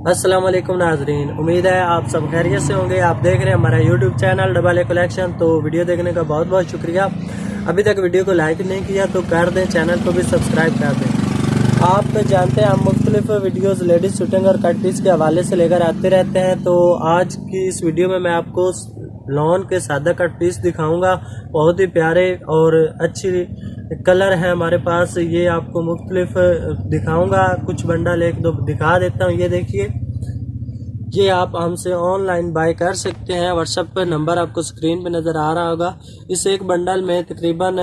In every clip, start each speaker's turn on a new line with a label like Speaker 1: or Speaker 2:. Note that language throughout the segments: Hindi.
Speaker 1: अस्सलाम वालेकुम नाजरीन, उम्मीद है आप सब खैरियत से होंगे। आप देख रहे हैं हमारा YouTube channel double a collection. तो वीडियो देखने का बहुत बहुत शुक्रिया। अभी तक वीडियो को लाइक नहीं किया तो कर दें, चैनल को भी सब्सक्राइब कर दें। आप तो जानते हैं हम मुख्तलिफ वीडियोस लेडीज शूटिंग और कट पीस के हवाले से लेकर आते रहते हैं। तो आज की इस वीडियो में मैं आपको लॉन के सादा कट पीस दिखाऊंगा। बहुत ही प्यारे और अच्छी कलर है हमारे पास, ये आपको मुख्तलिफ दिखाऊंगा। कुछ बंडल एक दो दिखा देता हूँ। ये देखिए, ये आप हमसे ऑनलाइन बाय कर सकते हैं। व्हाट्सएप पर नंबर आपको स्क्रीन पे नज़र आ रहा होगा। इस एक बंडल में तकरीबन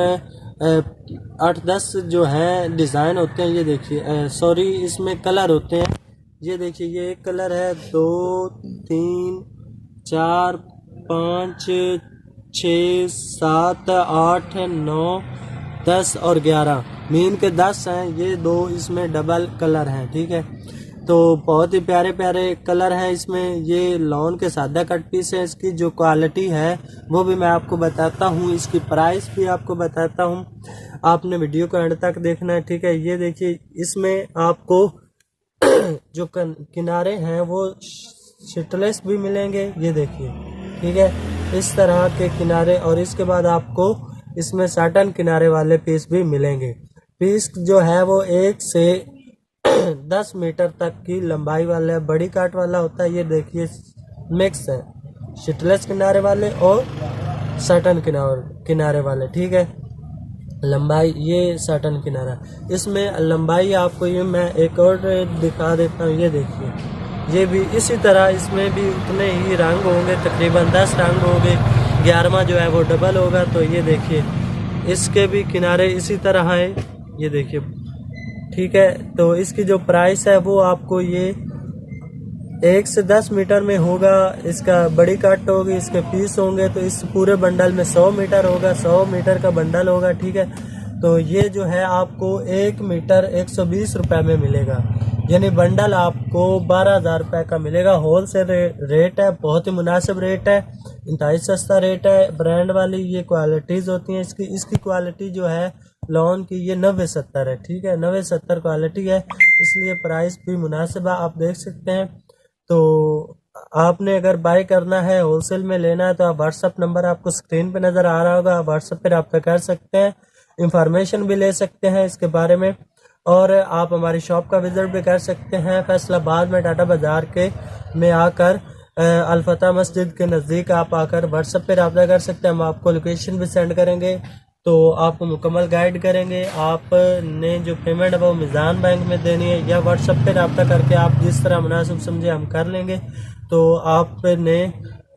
Speaker 1: 8-10 जो है डिज़ाइन होते हैं। ये देखिए, सॉरी, इसमें कलर होते हैं। ये देखिए, ये एक कलर है, 2 3 4 5 6 7 8 9 10 और 11 मीन के 10 हैं। ये दो इसमें डबल कलर हैं, ठीक है। तो बहुत ही प्यारे प्यारे कलर हैं इसमें। ये लॉन के सादा कट पीस है। इसकी जो क्वालिटी है वो भी मैं आपको बताता हूँ, इसकी प्राइस भी आपको बताता हूँ। आपने वीडियो को एंड तक देखना है, ठीक है। ये देखिए, इसमें आपको जो किनारे हैं वो शिटलेस भी मिलेंगे। ये देखिए, ठीक है, इस तरह के किनारे। और इसके बाद आपको इसमें साटन किनारे वाले पीस भी मिलेंगे। पीस जो है वो 1 से 10 मीटर तक की लंबाई वाला बड़ी काट वाला होता है। ये देखिए, मिक्स है, शिटलेस किनारे वाले और साटन किनारे वाले, ठीक है। लंबाई ये साटन किनारा, इसमें लंबाई आपको ये मैं एक और दिखा देता हूँ। ये देखिए, ये भी इसी तरह, इसमें भी उतने ही रंग होंगे, तकरीबन 10 रंग होंगे। 11वां जो है वो डबल होगा। तो ये देखिए, इसके भी किनारे इसी तरह है। ये देखिए, ठीक है। तो इसकी जो प्राइस है वो आपको ये 1 से 10 मीटर में होगा। इसका बड़ी कट होगी, इसके पीस होंगे। तो इस पूरे बंडल में 100 मीटर होगा, 100 मीटर का बंडल होगा, ठीक है। तो ये जो है आपको 1 मीटर 120 रुपए में मिलेगा, यानी बंडल आपको 12,000 रुपये का मिलेगा। होल सेल रेट है, बहुत ही मुनासिब रेट है, इंतहाई सस्ता रेट है। ब्रांड वाली ये क्वालिटीज़ होती हैं इसकी क्वालिटी जो है लॉन की, ये 90-70 है, ठीक है। 90-70 क्वालिटी है, इसलिए प्राइस भी मुनासिब है, आप देख सकते हैं। तो आपने अगर बाय करना है, होलसेल में लेना है, तो आप व्हाट्सअप नंबर आपको स्क्रीन पे नज़र आ रहा होगा, व्हाट्सअप पर रब्ता कर सकते हैं, इंफॉर्मेशन भी ले सकते हैं इसके बारे में। और आप हमारी शॉप का विजिट भी कर सकते हैं फैसलाबाद में, टाटा बाजार के में आकर अल्फता मस्जिद के नज़दीक आप आकर व्हाट्सएप पे रब्ता कर सकते हैं। हम आपको लोकेशन भी सेंड करेंगे, तो आपको मुकम्मल गाइड करेंगे। आपने जो पेमेंट है वो मीज़ान बैंक में देनी है, या व्हाट्सएप पे रब्ता करके आप जिस तरह मुनासिब समझे हम कर लेंगे। तो आपने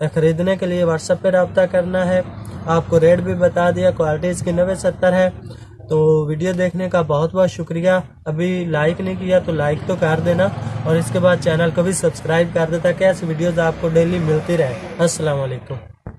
Speaker 1: ख़रीदने के लिए व्हाट्सएप पे रब्ता करना है। आपको रेट भी बता दिया, क्वालिटी इसकी 90-70 है। तो वीडियो देखने का बहुत बहुत शुक्रिया। अभी लाइक नहीं किया तो लाइक तो कर देना, और इसके बाद चैनल को भी सब्सक्राइब कर देता, ताकि ऐसी वीडियोज़ आपको डेली मिलती रहे। अस्सलाम वालेकुम।